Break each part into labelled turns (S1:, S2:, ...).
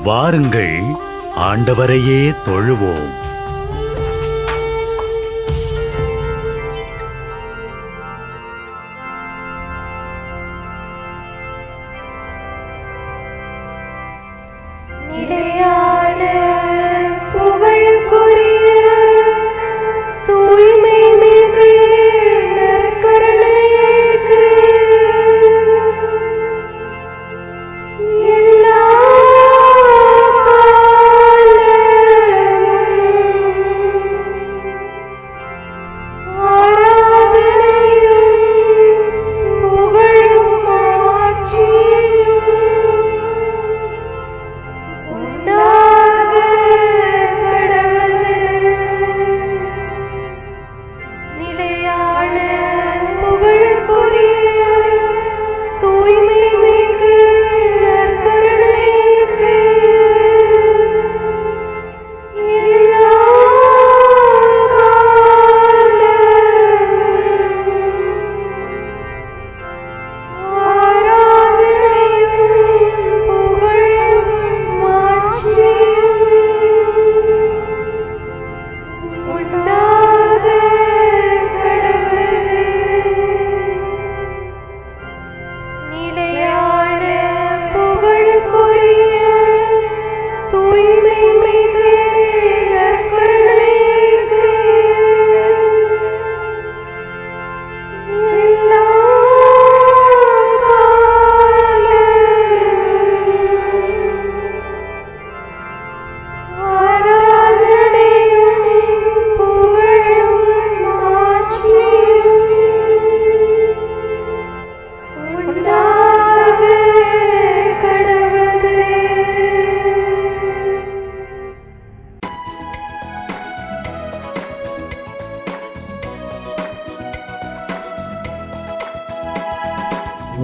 S1: வாருங்கள், ஆண்டவரையே தொழுவோம்.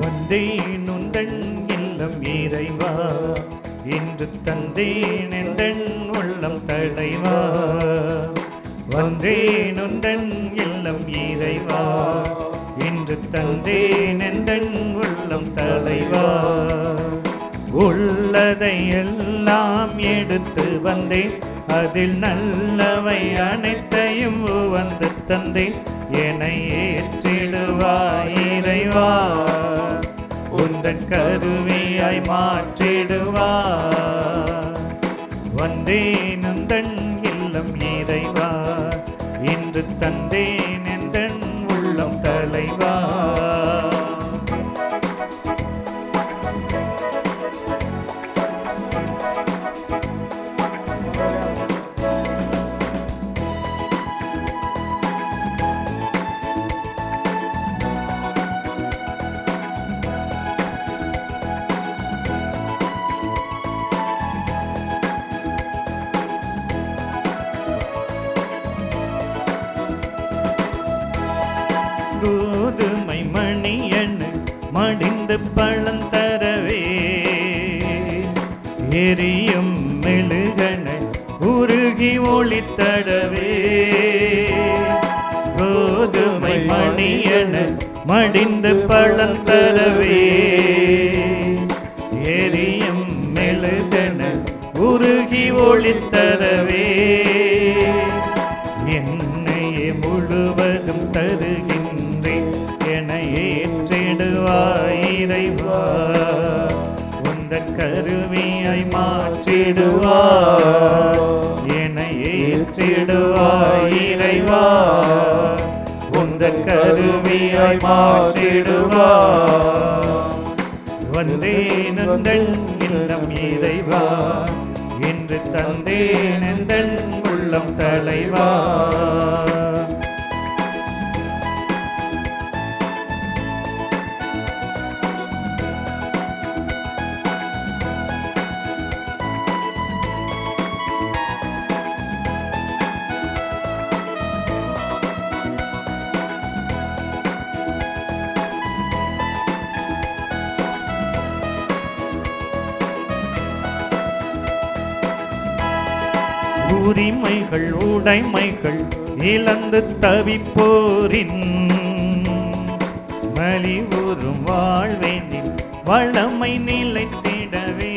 S2: வந்தேன் உந்தன் இல்லம் இறைவா, இன்று தந்தேன் எந்தன் உள்ளம் தலைவா. வந்தேன் உந்தன் இல்லம் இறைவா, இன்று தந்தேன் எந்தன் உள்ளம் தலைவா. உள்ளதை எல்லாம் எடுத்து வந்தேன், அதில் நல்லவை அனைத்தையும் வந்து தந்தேன். என்னை ஏற்றிடுவாய் இறைவா, உந்தன் கருவியாய் மாற்றிடுவாய். வந்தேன் உந்தன் இல்லம் இறைவா, இன்று தந்தேன் எந்தன் உள்ளம் தலைவா. கோதுமை மணியன்னு மடிந்து பழந்தரவே, எரியும் மெழுகன உருகி ஒளித்தடவே. கோதுமை மணியன்னு மடிந்து பழந்தரவே, எரியும் மெழுகன உருகி ஒளித்தரவே. என்னையே முழுவதும் தருகின்றேன், என ஏற்றிடுவாய் இறைவா, உந்தன் கருவியாய் மாற்றிடுவாய். என ஏற்றிடுவாய் இறைவா, உந்தன் கருவியாய் மாற்றிடுவாய். வந்தேன் உந்தன் இல்லம் இறைவா, இன்று தந்தேன் எந்தன் உள்ளம் தலைவா. உரிமைகள் உடைமைகள் இழந்து தவிப்போரின் மலிவுறும் வாழ்வேனில் வளமை நிலைத்திடவே.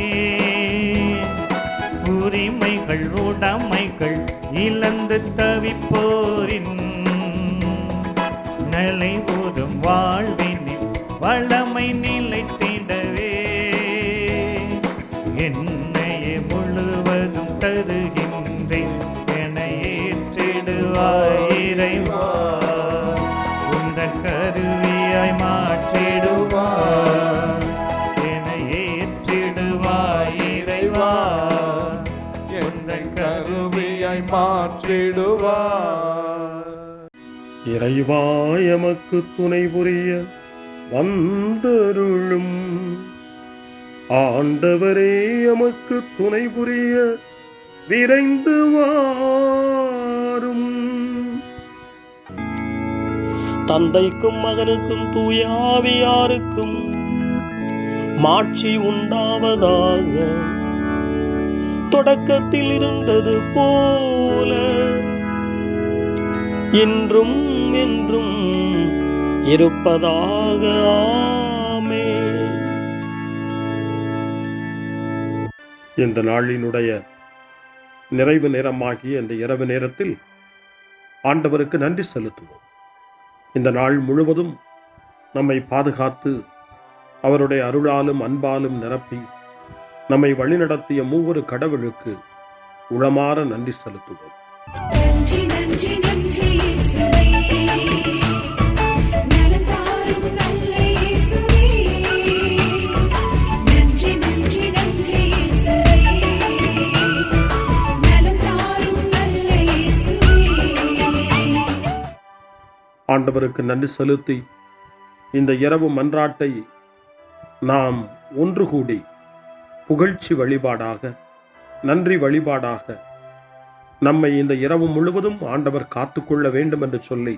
S2: என்னையே முழுவதும் தருகின்றேன் என ஏற்றிடுவாய் இறைவா, உந்தன் கருவியாய் மாற்றிடுவாய் என ஏற்றிடுவாய் இறைவா, உந்தன் கருவியாய் மாற்றிடுவாய்.
S3: இறைவா எமக்கு துணை புரிய வந்தருளும், ஆண்டவரே எமக்கு துணை புரிய விரைந்து வாரும்.
S4: தந்தைக்கும் மகனுக்கும் தூய ஆவியாருக்கும் மாட்சி உண்டாவதாக, தொடக்கத்தில் இருந்தது போல இன்றும் என்றும் இருப்பதாக. ஆமென்.
S3: இந்த நாளினுடைய நிறைவு நேரமாகிய இந்த இரவு நேரத்தில் ஆண்டவருக்கு நன்றி செலுத்துவோம். இந்த நாள் முழுவதும் நம்மை பாதுகாத்து அவருடைய அருளாலும் அன்பாலும் நிரப்பி நம்மை வழிநடத்திய மூவரு கடவுளுக்கு உளமாற நன்றி செலுத்துவோம்.
S5: நன்றி நன்றி நன்றி இயேசுவே, நலம் தாரும் நல்ல இயேசுவே. நன்றி நன்றி நன்றி இயேசுவே, நலம் தாரும் நல்ல இயேசுவே.
S3: ஆண்டவருக்கு நன்றி செலுத்தி இந்த இரவு மன்றாட்டை நாம் ஒன்று கூடி புகழ்ச்சி வழிபாடாக, நன்றி வழிபாடாக நம்மை இந்த இரவு முழுவதும் ஆண்டவர் காத்துக்கொள்ள வேண்டும் என்று சொல்லி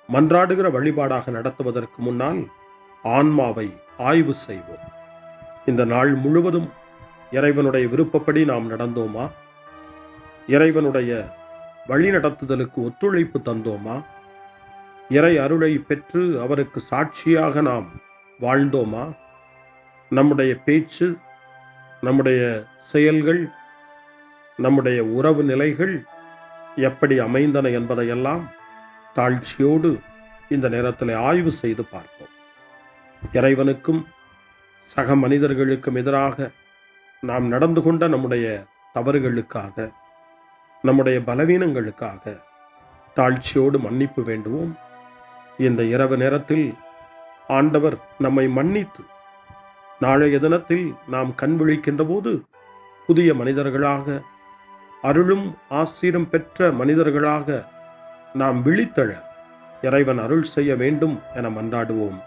S3: மன்றாடுகிற வழிபாடாக நடத்துவதற்கு முன்னால் ஆன்மாவை ஆய்வு செய்வோம். இந்த நாள் முழுவதும் இறைவனுடைய விருப்பப்படி நாம் நடந்தோமா? இறைவனுடைய வழி நடத்துதலுக்கு ஒத்துழைப்பு தந்தோமா? இறை அருளை பெற்று அவருக்கு சாட்சியாக நாம் வாழ்ந்தோமா? நம்முடைய பேச்சு, நம்முடைய செயல்கள், நம்முடைய உறவு நிலைகள் எப்படி அமைந்தன என்பதையெல்லாம் தாழ்ச்சியோடு இந்த நேரத்தில் ஆய்வு செய்து பார்ப்போம். இறைவனுக்கும் சக மனிதர்களுக்கும் எதிராக நாம் நடந்து கொண்ட நம்முடைய தவறுகளுக்காக, நம்முடைய பலவீனங்களுக்காக தாழ்ச்சியோடு மன்னிப்பு வேண்டுவோம். இந்த இரவு நேரத்தில் ஆண்டவர் நம்மை மன்னித்து நாளைய தினத்தில் நாம் கண் விழிக்கின்ற போது புதிய மனிதர்களாக, அருளும் ஆசீரும் பெற்ற மனிதர்களாக நாம் விழித்தெழ இறைவன் அருள் செய்ய வேண்டும் என மன்றாடுவோம்.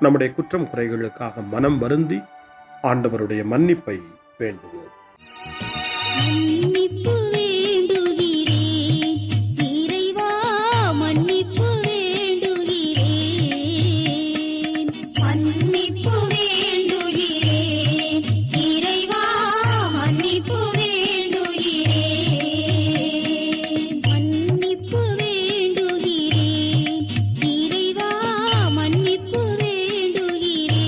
S3: நம்முடைய குற்றம் குறைகளுக்காக மனம் வருந்தி ஆண்டவருடைய மன்னிப்பை வேண்டுவோம்.
S5: மன்னிப்பு வேண்டுகிறேன் இறைவா, மன்னிப்பு வேண்டுகிறேன். மன்னிப்பு வேண்டுகிறேன் இறைவா, மன்னிப்பு வேண்டுகிறேன். மன்னிப்பு வேண்டுகிறேன் இறைவா, மன்னிப்பு வேண்டுகிறேன்.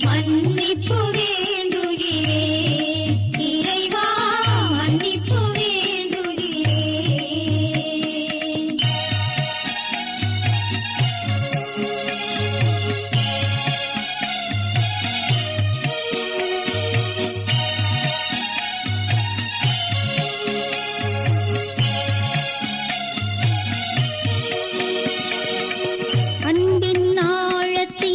S5: மன்னிப்பு வேண்டுகிறேன் இறைவா, மன்னிப்பு வேண்டுகிறேன். அன்பின் ஆழத்தை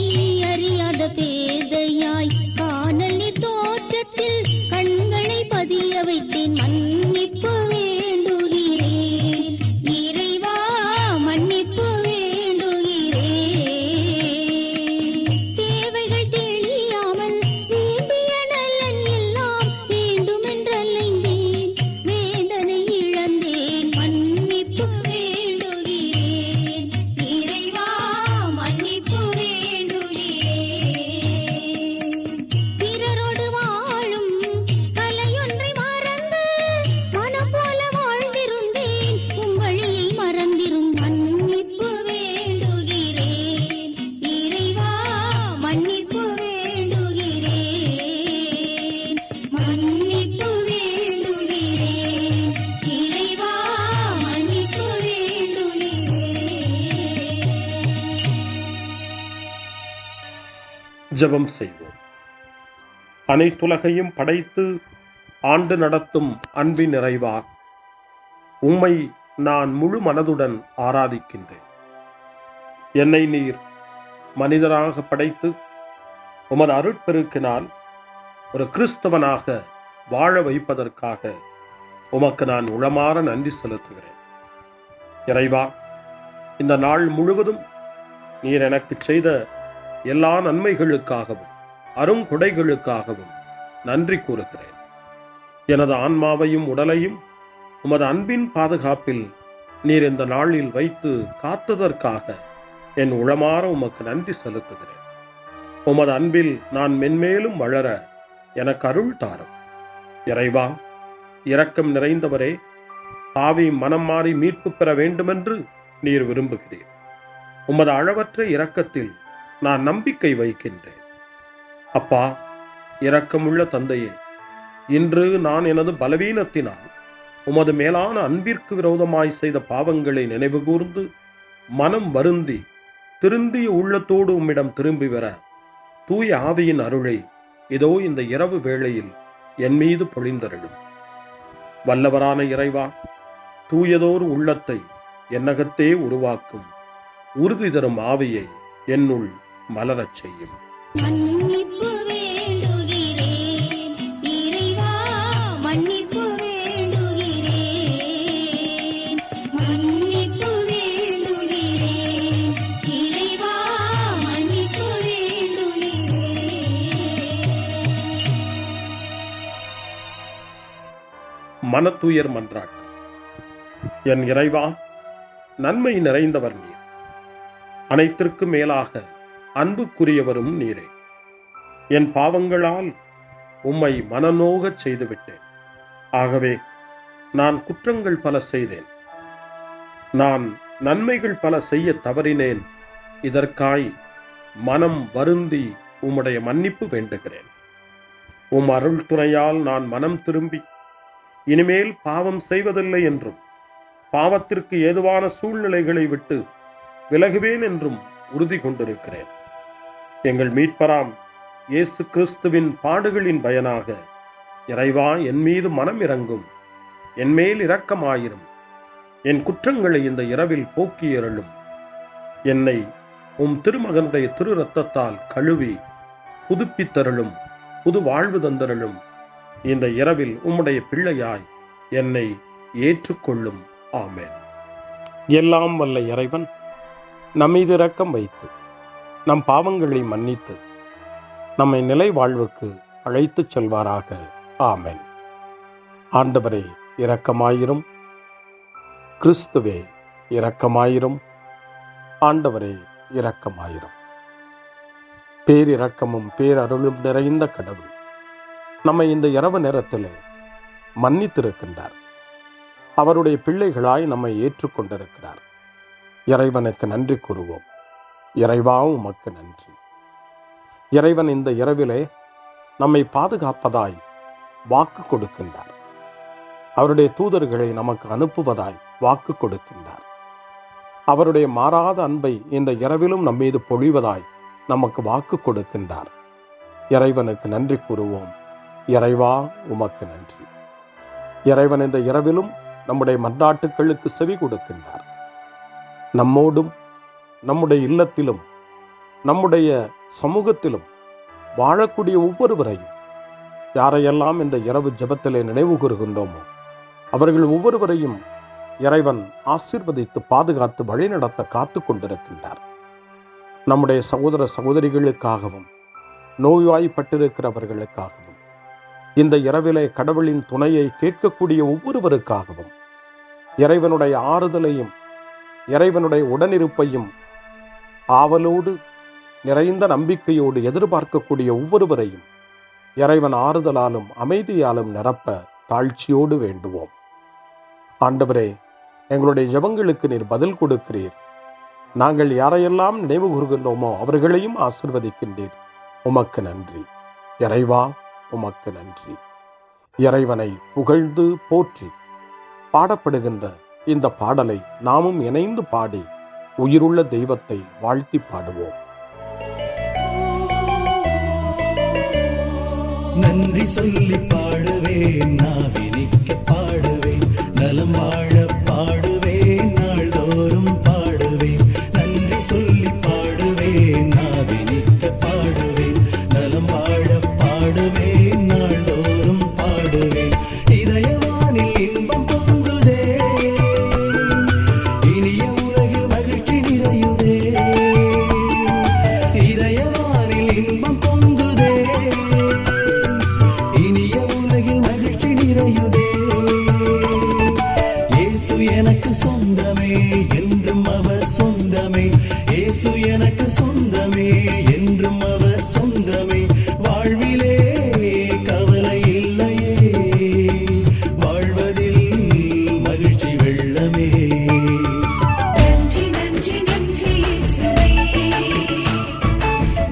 S5: அறியாத பேதையாய் காணலின் தோற்றத்தில் கண்களை பதிய வைத்தேன். மன்னிப்பு வேண்டுகிறேன் இறைவா, மன்னிப்பு வேண்டுகிறேன். தேவைகள் தெரியாமல் வேண்டிய நலன் எல்லாம் வேண்டுமென்றலைந்தேன், வேதனை இழந்தேன். மன்னிப்பு வேண்டுகிறேன் இறைவா, மன்னிப்பு வேண்டுகிறேன். பிறரோடு வாழும் கலையொன்றை மறந்து மனம் போல வாழ்ந்திருந்தேன், உம் வழியை மறந்திரும். மன்னிப்பு வேண்டுகிறேன் இறைவா, மன்னிப்பு வேண்டுகிறேன். மன்னிப்பு வேண்டுகிறேன் இறைவா, மன்னிப்பு வேண்டுகிறேன்.
S3: ஜெபம் செய்வோம். அனைத்துலகையும் படைத்து ஆண்டு நடத்தும் அன்பின் நிறைவா, உம்மை நான் முழு மனதுடன் ஆராதிக்கின்றேன். என்னை நீர் மனிதராக படைத்து உமது அருட்பெருக்கினால் ஒரு கிறிஸ்தவனாக வாழ வைப்பதற்காக உமக்கு நான் உளமாற நன்றி செலுத்துகிறேன். இறைவா, இந்த நாள் முழுவதும் நீர் எனக்கு செய்த எல்லா நன்மைகளுக்காகவும் அருங்கொடைகளுக்காகவும் நன்றி கூறுகிறேன். எனது ஆன்மாவையும் உடலையும் உமது அன்பின் பாதுகாப்பில் நீர் இந்த நாளில் வைத்து காத்ததற்காக என் உளமாற உமக்கு நன்றி செலுத்துகிறேன். உமது அன்பில் நான் மென்மேலும் வளர எனக்கு அருள் தாரும். இறைவா, இரக்கம் நிறைந்தவரே, பாவி மனம் மாறி மீட்பு பெற வேண்டுமென்று நீர் விரும்புகிறீர். உமது அளவற்ற இரக்கத்தில் நான் நம்பிக்கை வைக்கின்றேன். அப்பா, இரக்கமுள்ள தந்தையே, இன்று நான் எனது பலவீனத்தினால் உமது மேலான அன்பிற்கு விரோதமாய் செய்த பாவங்களை நினைவு கூர்ந்து மனம் வருந்தி திருந்திய உள்ளத்தோடு உம்மிடம் திரும்பி வர தூய ஆவியின் அருளை இதோ இந்த இரவு வேளையில் என் மீது பொழிந்தருளும். வல்லவரான இறைவா, தூயதோர் உள்ளத்தை என்னகத்தே உருவாக்கும் உறுதி தரும் ஆவியை என்னுள் மலரச் செய்யும்.
S5: மன்னிப்பு வேண்டுகிறேன் இறைவா, மன்னிப்பு வேண்டுகிறேன், மன்னிப்பு வேண்டுகிறேன் இறைவா, மன்னிப்பு வேண்டுகிறேன்.
S3: மனத்துயர் மன்றாட்டு. என் இறைவா, நன்மை நிறைந்தவர் நீர், அனைத்திற்கும் மேலாக அன்புக்குரியவரும் நீரே. என் பாவங்களால் உம்மை மனநோகச் செய்துவிட்டேன். ஆகவே நான் குற்றங்கள் பல செய்தேன். நான் நன்மைகள் பல செய்ய தவறினேன். இதற்காய் மனம் வருந்தி உம்முடைய மன்னிப்பு வேண்டுகிறேன். உம் அருள் துணையால் நான் மனம் திரும்பி இனிமேல் பாவம் செய்வதில்லை என்றும் பாவத்திற்கு ஏதுவான சூழ்நிலைகளை விட்டு விலகுவேன் என்றும் உறுதி கொண்டிருக்கிறேன். எங்கள் மீட்பராம் இயேசு கிறிஸ்துவின் பாடுகளின் பயனாக இறைவா, என் மீது மனம் இறங்கும், என் மேல் இரக்கமாயிரும். என் குற்றங்களை இந்த இரவில் போக்கி அருளும். என்னை உம் திருமகனுடைய திரு இரத்தத்தால் கழுவி புதுப்பித்தருளும், புது வாழ்வு தந்தருளும். இந்த இரவில் உம்முடைய பிள்ளையாய் என்னை ஏற்றுக்கொள்ளும். ஆமென். எல்லாம் வல்ல இறைவன் நம்மீது இரக்கம் வைத்து நம் பாவங்களை மன்னித்து நம்மை நிலை வாழ்வுக்கு அழைத்துச் செல்வாராக. ஆமென். ஆண்டவரே இரக்கமாயிரும். கிறிஸ்துவே இரக்கமாயிரும். ஆண்டவரே இரக்கமாயிரும். பேரிரக்கமும் பேரருளும் நிறைந்த கடவுள் நம்மை இந்த இரவு நேரத்திலே மன்னித்திருக்கின்றார். அவருடைய பிள்ளைகளாய் நம்மை ஏற்றுக்கொண்டிருக்கிறார். இறைவனுக்கு நன்றி கூறுவோம். இறைவா, உமக்கு நன்றி. இறைவன் இந்த இரவிலே நம்மை பாதுகாப்பதாய் வாக்கு கொடுக்கின்றார். அவருடைய தூதர்களை நமக்கு அனுப்புவதாய் வாக்கு கொடுக்கின்றார். அவருடைய மாறாத அன்பை இந்த இரவிலும் நம்மீது பொழிவதாய் நமக்கு வாக்கு கொடுக்கின்றார். இறைவனுக்கு நன்றி கூறுவோம். இறைவா, உமக்கு நன்றி. இறைவன் இந்த இரவிலும் நம்முடைய மன்றாட்டுக்களுக்கு செவி கொடுக்கின்றார். நம்மோடும் நம்முடைய இல்லத்திலும் நம்முடைய சமூகத்திலும் வாழக்கூடிய ஒவ்வொருவரையும், யாரையெல்லாம் இந்த இரவு ஜெபத்திலே நினைவு கூறுகின்றோமோ அவர்கள் ஒவ்வொருவரையும் இறைவன் ஆசீர்வதித்து பாதுகாத்து வழிநடத்த காத்து கொண்டிருக்கின்றார். நம்முடைய சகோதர சகோதரிகளுக்காகவும் நோய்வாய்ப்பட்டிருக்கிறவர்களுக்காகவும் இந்த இரவிலே கடவுளின் துணையை கேட்கக்கூடிய ஒவ்வொருவருக்காகவும் இறைவனுடைய ஆறுதலையும் இறைவனுடைய உடனிருப்பையும் ஆவலோடு நிறைந்த நம்பிக்கையோடு எதிர்பார்க்கக்கூடிய ஒவ்வொருவரையும் இறைவன் ஆறுதலாலும் அமைதியாலும் நிரப்ப தாழ்ச்சியோடு வேண்டுவோம். ஆண்டவரே, எங்களுடைய ஜெபங்களுக்கு நீர் பதில் கொடுக்கிறீர். நாங்கள் யாரையெல்லாம் நினைவு கூறுகின்றோமோ அவர்களையும் ஆசீர்வதிக்கின்றீர். உமக்கு நன்றி. இறைவா, உமக்கு நன்றி. இறைவனை புகழ்ந்து போற்றி பாடப்படுகின்ற இந்த பாடலை நாமும் இணைந்து பாடி உயிருள்ள தெய்வத்தை வாழ்த்தி பாடுவோம்.
S6: நன்றி சொல்லி பாடுவேன், நாவினிக்க பாடுவேன், நலம் வாழ பாடுவேன், நாள்தோறும் பாடுவேன். நன்றி சொல்லி பாடுவேன், நாவினிக்க பாடுவேன், நலம் வாழ பாடுவேன், நாள்தோறும் பாடுவேன். இதயவானில் இன்பம் பொங்குதே, இனிய உலகில் மகிழ்ச்சி நிறையுதே. இதயவானில் இன்பம் பொங்குதே, இனிய உலகில் மகிழ்ச்சி நிறையுதே. இயேசு எனக்கு சொந்தமே, என்றும் அவர் சொந்தமே. இயேசு எனக்கு சொந்தமே, என்றும் அவர் சொந்தமே. வாழ்விலே கவலை இல்லையே, வாழ்வதில் மகிழ்ச்சி வெள்ளமே.
S5: நன்றி நன்றி நன்றி இயேசுவே,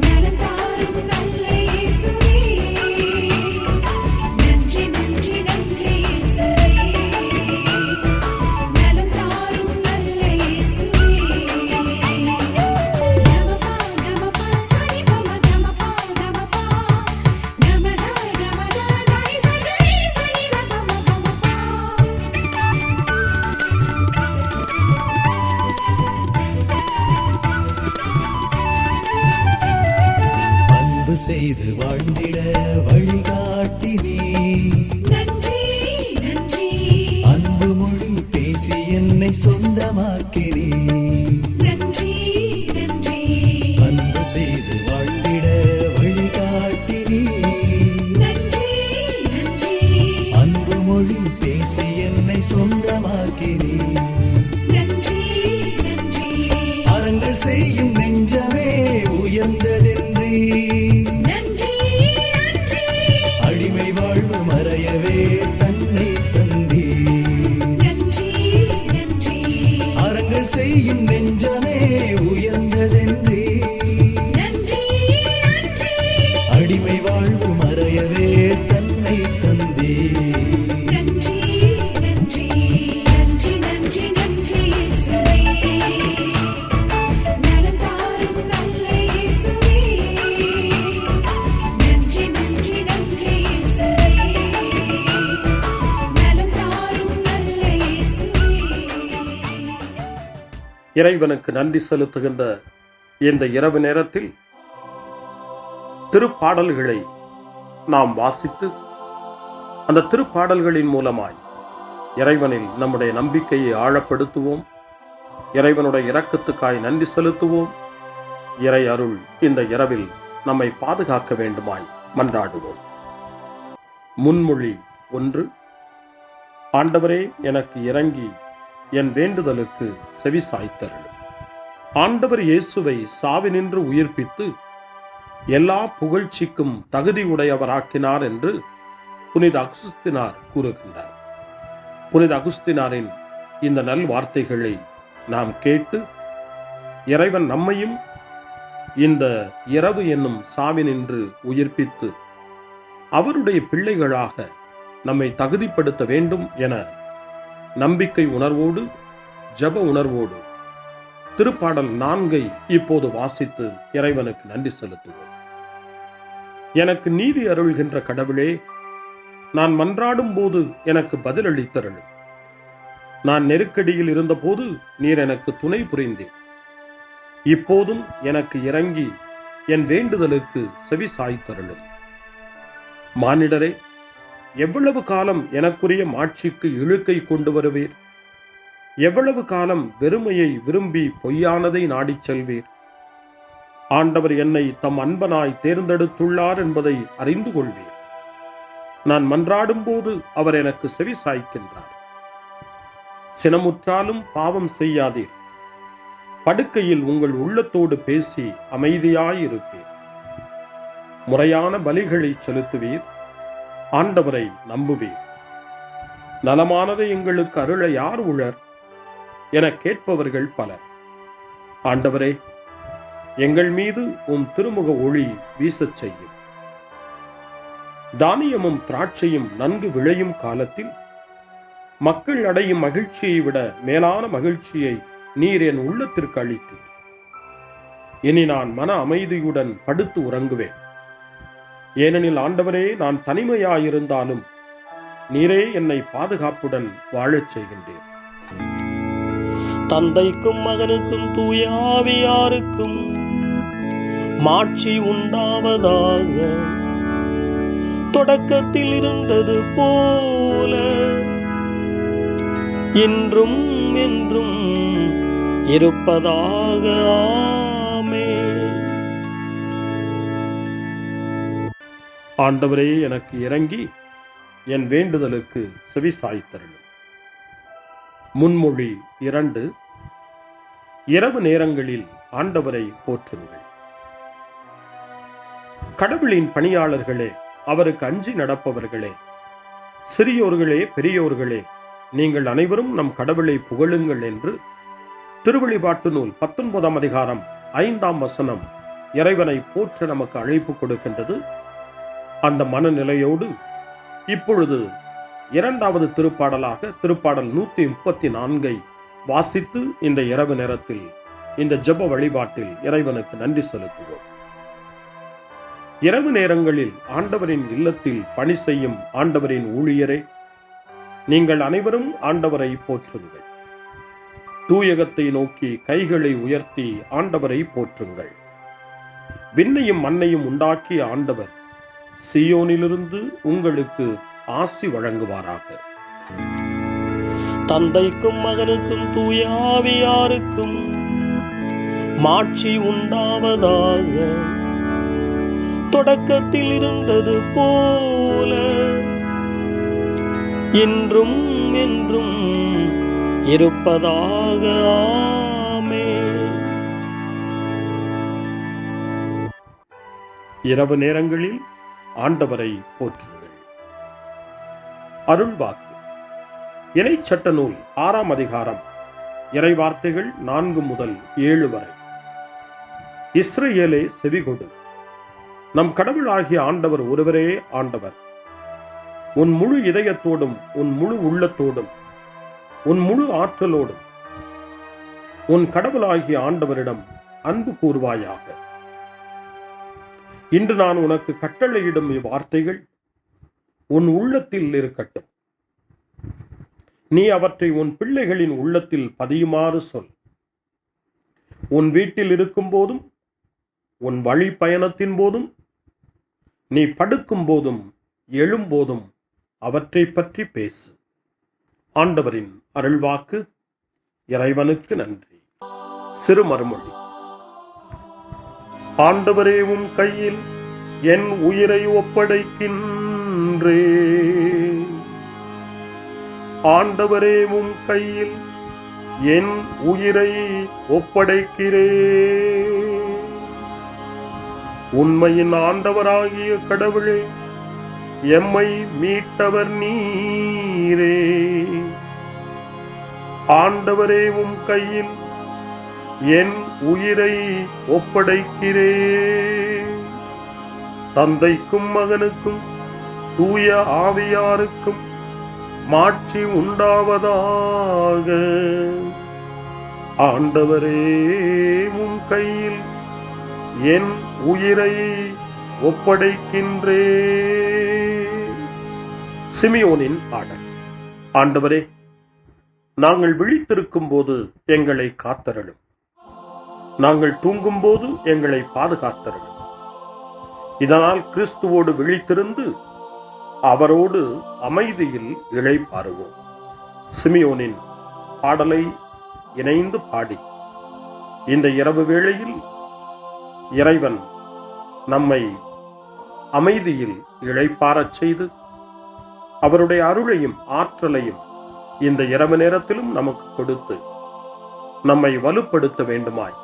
S5: நலம் தாரும் நல்ல இயேசுவே. நன்றி நன்றி நன்றி இயேசுவே, நலம் தாரும் நல்ல இயேசுவே. கமபா கமபா சரி கம கமபா கமபா, கமதா கமதா தாய் சரி சரி கம கமபா.
S6: அன்பு செய்து வாழ்ந்திட வழிகாட்டி நீ,
S5: நன்றி நன்றி
S6: அன்பு மொழி பேசி என்னை சொந்தமாக்கி நீ.
S5: நன்றி நன்றி
S6: அன்பு செய்து வாழ்ந்திட வழிகாட்டி நீ,
S5: நன்றி நன்றி
S6: அன்பு மொழி பேசி என்னை சொந்தமாக்கி நீ.
S5: நன்றி நன்றி
S6: அறங்கள் செய்யும் நெஞ்சமே உயர்ந்ததென்றி,
S5: நன்றி நன்றி
S6: அடிமை வாழ்வு மறையவே தன்னை தந்தி.
S5: நன்றி நன்றி
S6: அறங்கள் செய்யும் நெஞ்சமே உயர்ந்ததென்றி,
S5: நன்றி நன்றி
S6: அடிமை வாழ்வு மறையவே தன்னை தந்தி.
S5: நன்றி நன்றி நன்றி நன்றி நன்றி இயேசுவே, நலம் தாரும் நல்ல இயேசுவே. நன்றி நன்றி நன்றி இயேசுவே, நலம் தாரும் நல்ல இயேசுவே.
S3: இறைவனுக்கு நன்றி செலுத்துகின்ற இந்த இரவு நேரத்தில் திருப்பாடல்களை நாம் வாசித்து அந்த திருப்பாடல்களின் மூலமாய் இறைவனில் நம்முடைய நம்பிக்கையை ஆழப்படுத்துவோம். இறைவனுடைய இரக்கத்துக்காய் நன்றி செலுத்துவோம். இறை அருள் இந்த இரவில் நம்மை பாதுகாக்க வேண்டுமாய் மன்றாடுவோம். முன்மொழி 1. ஆண்டவரே, எனக்கு இறங்கி என் வேண்டுதலுக்கு செவி சாய்த்தருளும். ஆண்டவர் இயேசுவை சாவினின்று உயிர்ப்பித்து எல்லா புகழ்ச்சிக்கும் தகுதி உடையவராக்கினார் என்று புனித அகுஸ்தினார் கூறுகின்றார். புனித அகுஸ்தினாரின் இந்த நல் வார்த்தைகளை நாம் கேட்டு இறைவன் நம்மையும் இந்த இரவு என்னும் சாவினின்று உயிர்ப்பித்து அவருடைய பிள்ளைகளாக நம்மை தகுதிப்படுத்த வேண்டும் என நம்பிக்கை உணர்வோடு ஜப உணர்வோடு திருப்பாடல் 4 இப்போது வாசித்து இறைவனுக்கு நன்றி செலுத்துவோம். எனக்கு நீதி அருள்கின்ற கடவுளே, நான் மன்றாடும் போது எனக்கு பதிலளித்தருளும். நான் நெருக்கடியில் இருந்தபோது நீர் எனக்கு துணை புரிந்தீர். இப்போதும் எனக்கு இறங்கி என் வேண்டுதலுக்கு செவி சாய்த்தருளும். மானிடரே, எவ்வளவு காலம் எனக்குரிய மாட்சிக்கு இழுக்கை கொண்டு வருவீர்? எவ்வளவு காலம் வெறுமையை விரும்பி பொய்யானதை நாடிச் செல்வீர்? ஆண்டவர் என்னை தம் அன்பனாய் தேர்ந்தெடுத்துள்ளார் என்பதை அறிந்து கொள்வீர். நான் மன்றாடும் போது அவர் எனக்கு செவி சாய்க்கின்றார். சினமுற்றாலும் பாவம் செய்யாதீர். படுக்கையில் உங்கள் உள்ளத்தோடு பேசி அமைதியாயிருப்பீர். முறையான பலிகளை செலுத்துவீர். ஆண்டவரை நம்புவீர். நலமானதை எங்களுக்கு அருள யார் உளர் என கேட்பவர்கள் பலர். ஆண்டவரே, எங்கள் மீது உம் திருமுக ஒளி வீசச் செய்யும். தானியமும் திராட்சையும் நன்கு விளையும் காலத்தில் மக்கள் அடையும் மகிழ்ச்சியை விட மேலான மகிழ்ச்சியை நீர் என் உள்ளத்திற்கு அளித்தீர். இனி நான் மன அமைதியுடன் படுத்து உறங்குவேன். ஏனெனில் ஆண்டவரே, நான் தனிமையாயிருந்தாலும் நீரே என்னை பாதுகாப்புடன் வாழச் செய்கின்றீர்.
S4: தந்தைக்கும் மகனுக்கும் தூய ஆவியாருக்கும் மாட்சி உண்டாவதாக. தொடக்கத்தில் இருந்தது போல இன்றும் என்றும் இருப்பதாக. ஆமென்.
S3: ஆண்டவரே, எனக்கு இறங்கி என் வேண்டுதலுக்கு செவி சாய்த்தருளும். முன்மொழி 2. இரவு நேரங்களில் ஆண்டவரை போற்றுங்கள். கடவுளின் பணியாளர்களே, அவருக்கு அஞ்சி நடப்பவர்களே, சிறியோர்களே பெரியோர்களே, நீங்கள் அனைவரும் நம் கடவுளை புகழுங்கள் என்று திருவெளிப்பாட்டு நூல் 19ஆம் அதிகாரம் 5ஆம் வசனம் இறைவனை போற்ற நமக்கு அழைப்பு கொடுக்கின்றது. அந்த மனநிலையோடு இப்பொழுது 2வது திருப்பாடலாக திருப்பாடல் 134 வாசித்து இந்த இரவு நேரத்தில் இந்த ஜெப வழிபாட்டில் இறைவனுக்கு நன்றி செலுத்துவோம். இரவு நேரங்களில் ஆண்டவரின் இல்லத்தில் பணி செய்யும் ஆண்டவரின் ஊழியரே, நீங்கள் அனைவரும் ஆண்டவரை போற்றுங்கள். தூயகத்தை நோக்கி கைகளை உயர்த்தி ஆண்டவரை போற்றுங்கள். விண்ணையும் மண்ணையும் உண்டாக்கிய ஆண்டவர் சீயோனிலிருந்து உங்களுக்கு ஆசி வழங்குவாராக.
S4: தந்தைக்கும் மகனுக்கும் தூய ஆவியாருக்கும் மாட்சி உண்டாவதாக. தொடக்கத்தில் இருந்தது போல இன்றும் என்றும் இருப்பதாக. ஆமென்.
S3: இரவு நேரங்களில் ஆண்டவரை போற்றுங்கள். அருள்வாக்கு இணைச்சட்ட நூல் 6ஆம் அதிகாரம் இறைவார்த்தைகள் 4 முதல் 7 வரை. இஸ்ரவேலே, செவிகொடு. நம் கடவுளாகிய ஆண்டவர் ஒருவரே ஆண்டவர். உன் முழு இதயத்தோடும் உன் முழு உள்ளத்தோடும் உன் முழு ஆற்றலோடும் உன் கடவுளாகிய ஆண்டவரிடம் அன்பு கூர்வாயாக. இன்று நான் உனக்கு கட்டளையிடும் இவ்வார்த்தைகள் உன் உள்ளத்தில் இருக்கட்டும். நீ அவற்றை உன் பிள்ளைகளின் உள்ளத்தில் பதியுமாறு சொல். உன் வீட்டில் இருக்கும் போதும் உன் வழி பயணத்தின் போதும் நீ படுக்கும் போதும் எழும்போதும் அவற்றை பற்றி பேசு. ஆண்டவரின் அருள்வாக்கு. இறைவனுக்கு நன்றி. சிறு மறுமொழி. ஆண்டவரே, உம் கையில் என் உயிரை ஒப்படைக்கின்றேன். ஆண்டவரே, உம் கையில் என் உயிரை ஒப்படைக்கிறேன். உண்மையின் ஆண்டவராகிய கடவுளே, எம்மை மீட்டவர் நீரே. ஆண்டவரே, உம் கையில் என் உயிரை ஒப்படைக்கிறேன். தந்தைக்கும் மகனுக்கும் தூய ஆவியாருக்கும் மாட்சி உண்டாவதாக. ஆண்டவரே, உம் கையில் என் உயிரை ஒப்படைக்கின்றேன். சிமியோனின் பாடல். ஆண்டவரே, நாங்கள் விழித்திருக்கும் போது எங்களை காத்தருளும். நாங்கள் தூங்கும் போது எங்களை பாதுகாத்தருளும். இதனால் கிறிஸ்துவோடு விழித்திருந்து அவரோடு அமைதியில் இளைப்பாறுவோம். சிமியோனின் பாடலை இணைந்து பாடி இந்த இரவு வேளையில் இறைவன் நம்மை அமைதியில் இளைப்பாறச் செய்து அவருடைய அருளையும் ஆற்றலையும் இந்த இரவு நேரத்திலும் நமக்கு கொடுத்து நம்மை வலுப்படுத்த வேண்டுமாய்,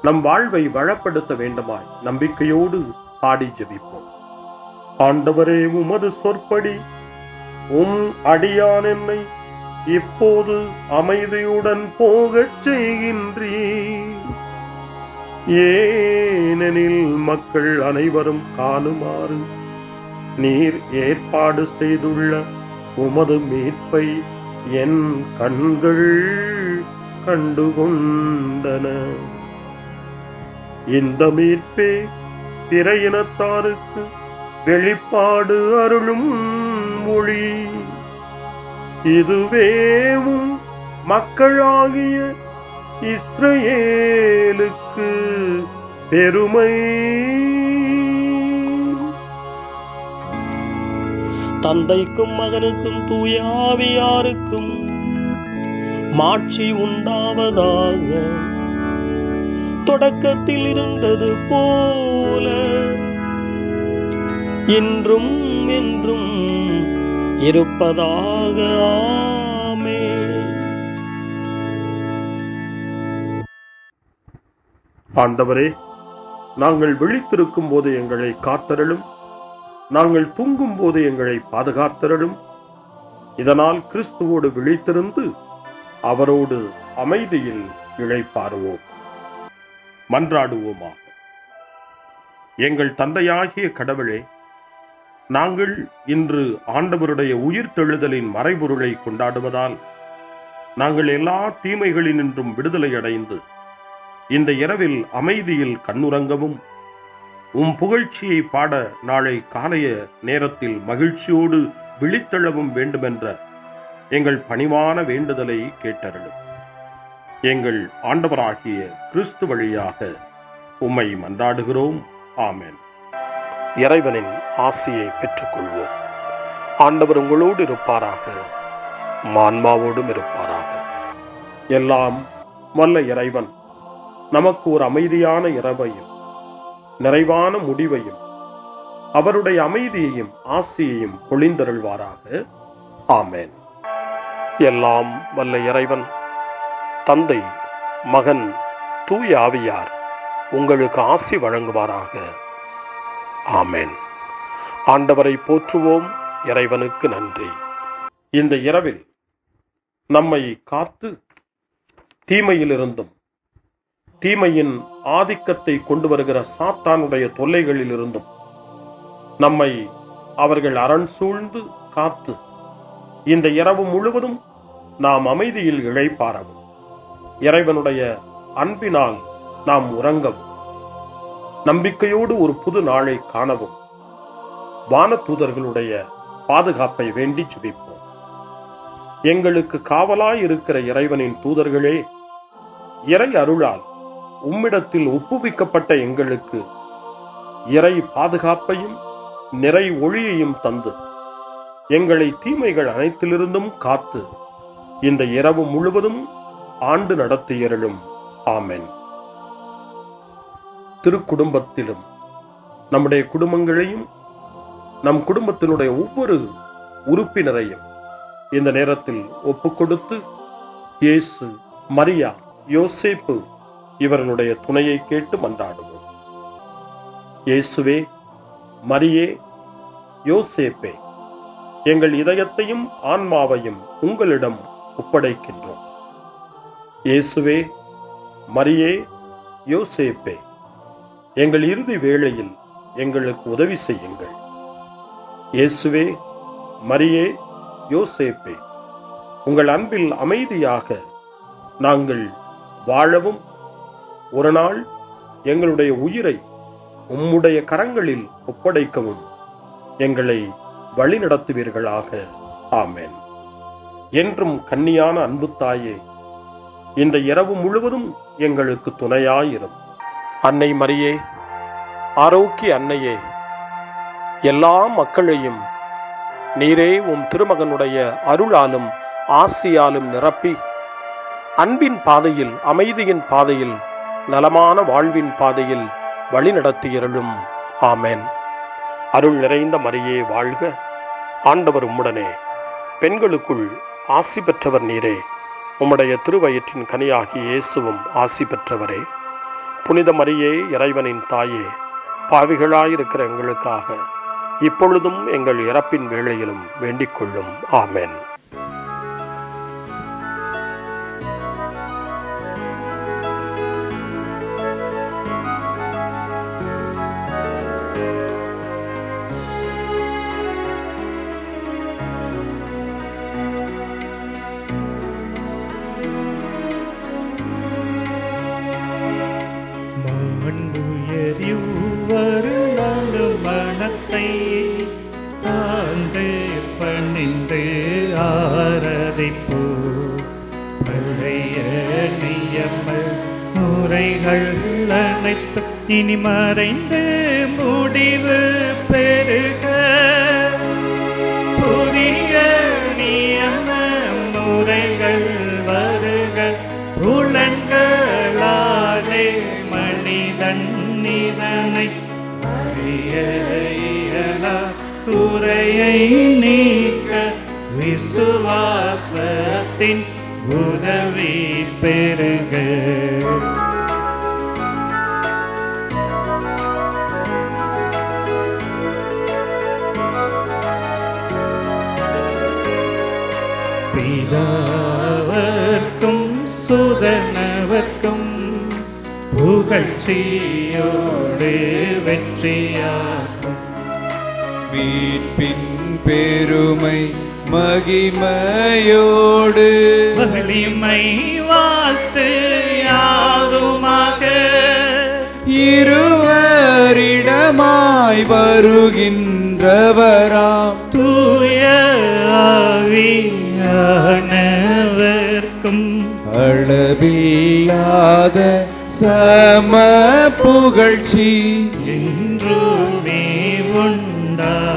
S3: நம் வாழ்வை வளப்படுத்த வேண்டுமாய் நம்பிக்கையோடு பாடி ஜெபிப்போம். ஆண்டவரே, உமது சொற்படி உம் அடியான் என்னை இப்போது அமைதியுடன் போகச் செய்கின்றீர். ஏனெனில் மக்கள் அனைவரும் காணுமாறு நீர் ஏற்பாடு செய்துள்ள உமது மீட்பை என் கண்கள் கண்டுகொண்டன. இந்த மீட்பே பிற இனத்தாருக்கு வெளிப்பாடு அருளும் மொழி இதுவேவும் மக்களாகிய இஸ்ரவேலுக்கு பெருமை.
S4: தந்தைக்கும் மகனுக்கும் தூய ஆவியாருக்கும் மாட்சி உண்டாவதாக. தொடக்கத்தில் இருந்தது போல இன்றும் என்றும் இருப்பதாக. ஆமென்.
S3: ஆண்டவரே, நாங்கள் விழித்திருக்கும் போது எங்களை காத்தருளும், நாங்கள் தூங்கும் போது எங்களை பாதுகாத்தருளும். இதனால் கிறிஸ்துவோடு விழித்திருந்து அவரோடு அமைதியில் இளைப்பாறுவோம். மன்றாடுவோமாக. எங்கள் தந்தையாகிய கடவுளே, நாங்கள் இன்று ஆண்டவருடைய உயிர்த்தெழுதலின் மறைபொருளை கொண்டாடுவதால் நாங்கள் எல்லா தீமைகளினின்றும் விடுதலை அடைந்து இந்த இரவில் அமைதியில் கண்ணுறங்கவும் உம் புகழ்ச்சியை பாட நாளை காலைய நேரத்தில் மகிழ்ச்சியோடு விழித்தெழவும் வேண்டுமென்ற எங்கள் பணிவான வேண்டுதலை கேட்டருளும். எங்கள் ஆண்டவராகிய கிறிஸ்து வழியாக உம்மை மன்றாடுகிறோம். ஆமென்.
S7: இறைவனின் ஆசியை பெற்றுக்கொள்வோம். ஆண்டவர் உங்களோடு இருப்பாராக, ஆன்மாவோடும் இருப்பாராக.
S3: எல்லாம் வல்ல இறைவன் நமக்கு ஒரு அமைதியான இரவையும் நிறைவான முடிவையும் அவருடைய அமைதியையும் ஆசியையும் பொழிந்தருள்வாராக. ஆமென்.
S7: எல்லாம் வல்ல இறைவன் தந்தை, மகன், தூய ஆவியார் உங்களுக்கு ஆசி வழங்குவாராக. ஆமென். ஆண்டவரை போற்றுவோம். இறைவனுக்கு நன்றி.
S3: இந்த இரவில் நம்மை காத்து தீமையிலிருந்தும் தீமையின் ஆதிக்கத்தை கொண்டு வருகிற சாத்தானுடைய தொல்லைகளில் இருந்தும் நம்மை அவர்கள் அரண் சூழ்ந்து காத்து இந்த இரவு முழுவதும் நாம் அமைதியில் இளைப்பாறவும், இறைவனுடைய அன்பினால் நாம் உறங்கவும், நம்பிக்கையோடு ஒரு புது நாளை காணவும் வானதூதர்களுடைய பாதுகாப்பை வேண்டி ஜெபிப்போம். எங்களுக்கு காவலாய் இருக்கிற இறைவனின் தூதர்களே, இறை அருளால் உம்மிடத்தில் ஒப்புவிக்கப்பட்ட எங்களுக்கு இறை பாதுகாப்பையும் நிறை ஒளியையும் தந்து எங்களை தீமைகள் அனைத்திலிருந்தும் காத்து இந்த இரவு முழுவதும் ஆண்டு நடத்தியருளும். ஆமென். திருக்குடும்பத்திலும் நம்முடைய குடும்பங்களையும் நம் குடும்பத்தினுடைய ஒவ்வொரு உறுப்பினரையும் இந்த நேரத்தில் ஒப்புக்கொடுத்து இயேசு, மரியா, யோசேப்பு இவர்களுடைய துணையை கேட்டு மன்றாடுவோம். இயேசுவே, மரியே, யோசேப்பே, எங்கள் இதயத்தையும் ஆன்மாவையும் உங்களிடம் ஒப்படைக்கின்றோம். இயேசுவே, மரியே, யோசேப்பே, எங்கள் இறுதி வேளையில் எங்களுக்கு உதவி செய்யுங்கள். இயேசுவே, மரியே, யோசேப்பே, உங்கள் அன்பில் அமைதியாக நாங்கள் வாழவும் ஒரு நாள் எங்களுடைய உயிரை உம்முடைய கரங்களில் ஒப்படைக்கவும் எங்களை வழிநடத்துவீர்களாக. ஆமென். என்றும் கன்னியான அன்பு தாயே, இந்த இரவு முழுவதும் எங்களுக்கு துணையாயிரும்.
S7: அன்னை மரியே, ஆரோக்கிய அன்னையே, எல்லா மக்களையும் நீரே உம் திருமகனுடைய அருளாலும் ஆசியாலும் நிரப்பி அன்பின் பாதையில், அமைதியின் பாதையில், நலமான வாழ்வின் பாதையில் வழிநடத்தியருளும். ஆமென். அருள் நிறைந்த மரியே வாழ்க. ஆண்டவர் உம்முடனே. பெண்களுக்குள் ஆசி பெற்றவர் நீரே. உம்முடைய திருவயிற்றின் கனியாகிய இயேசுவும் ஆசி பெற்றவரே. புனித மரியே, இறைவனின் தாயே, பாவிகளாயிருக்கிற எங்களுக்காக இப்பொழுதும் எங்கள் இறப்பின் வேளையிலும் வேண்டிக் கொள்ளும். ஆமென்.
S2: மாண்புயரிவ்வருளான மனத்தை கண்டு பணிந்து ஆராதிப்போ. பழைய நியம முறைகள் அனைத்தும் இனி மறைந்து முடிவு பெறுக. புதிய நியம முறைகள் வருக. புலன்களாலே மனிதன் இதனை அறிய இயலா. குறையை நீக்க விசுவாசத்தின் உதவி பெறுக. பிதாவர்க்கும் சுதனவர்க்கும் புகழ்ச்சியோடு வெற்றியாகும்.
S8: மீட்பின் பெருமை மகிமையோடு
S2: வலிமை வாழ்த்து யாதுமாக.
S8: இருவரிடமாய் வருகின்றவராம்
S2: தூய ஆவியானவர்க்கும்
S8: அளவில்லாத சம புகழ்ச்சி
S2: என்றுமே உண்டாகுவதாமே.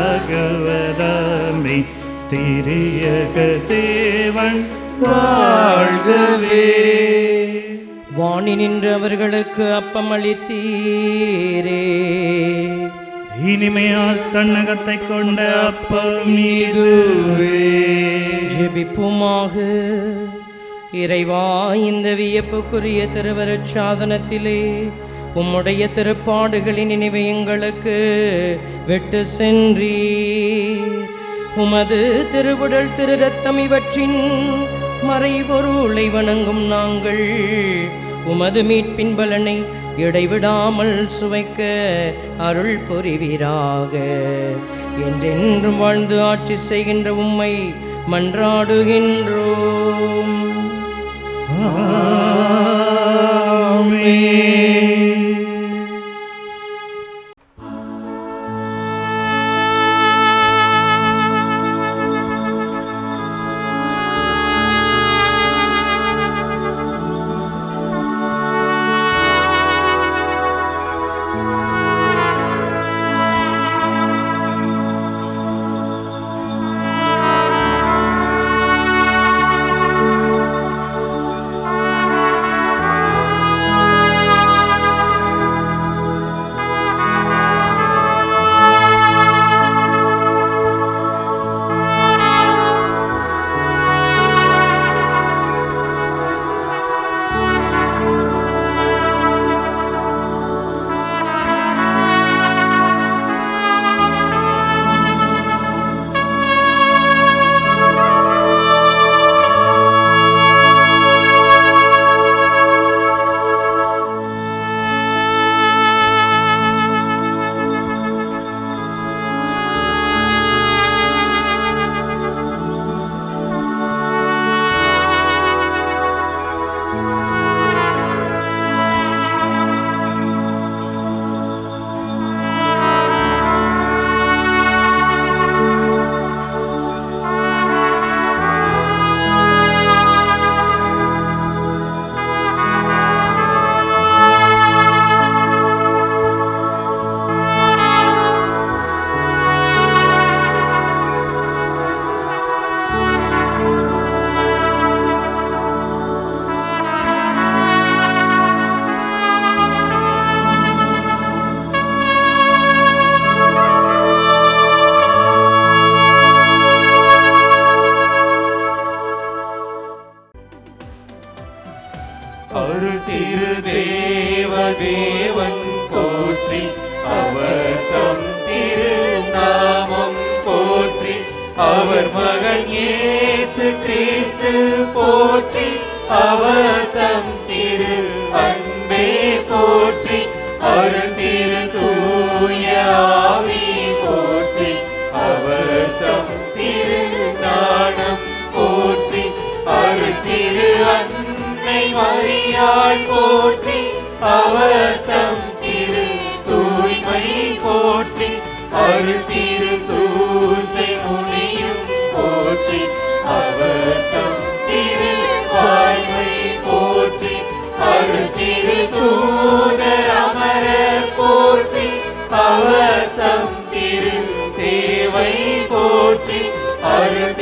S2: திரியக தேவன் வாழ்கவே.
S9: வாணி நின்று அவர்களுக்கு அப்பம் அளித்தீரே.
S2: இனிமையால் தன்னகத்தை கொண்ட அப்பம் இதுவே.
S9: ஜெபிப்புமாக. இறைவா, இந்த வியப்புக்குரிய திருவருட் சாதனத்திலே உம்முடைய திருப்பாடுகளின் நினைவை எங்களுக்கு விட்டு சென்றீர். உமது திருவுடல் திரு ரத்தம் இவற்றின் மறைபொருளை வணங்கும் நாங்கள் உமது மீட்பின் பலனை இடைவிடாமல் சுவைக்க அருள் புரிவீராக. என்றென்றும் வாழ்ந்து ஆட்சி செய்கின்ற உம்மை மன்றாடுகின்றோம்.
S10: அருள் திரு தேவதேவன் போற்றி. அவர் தம் திரு நாமம் போற்றி. அவர் மகன் இயேசு கிறிஸ்து போற்றி. அவர் தம் திரு அன்பே போற்றி. அருள் திரு தூய ஆவி போற்றி. அவர் தம் திரு ஞானம் போற்றி. அருள் திரு அன்னை மரியாள் போற்றி. அவர் தம் திரு தூய்மை போற்றி. அருள் திரு சூசை முனியும் போற்றி அவர் தம் திரு வாய்மை போற்றி அருள் திரு தூதர் அமர போற்றி அவர் தம் திரு சேவை போற்றி அருள்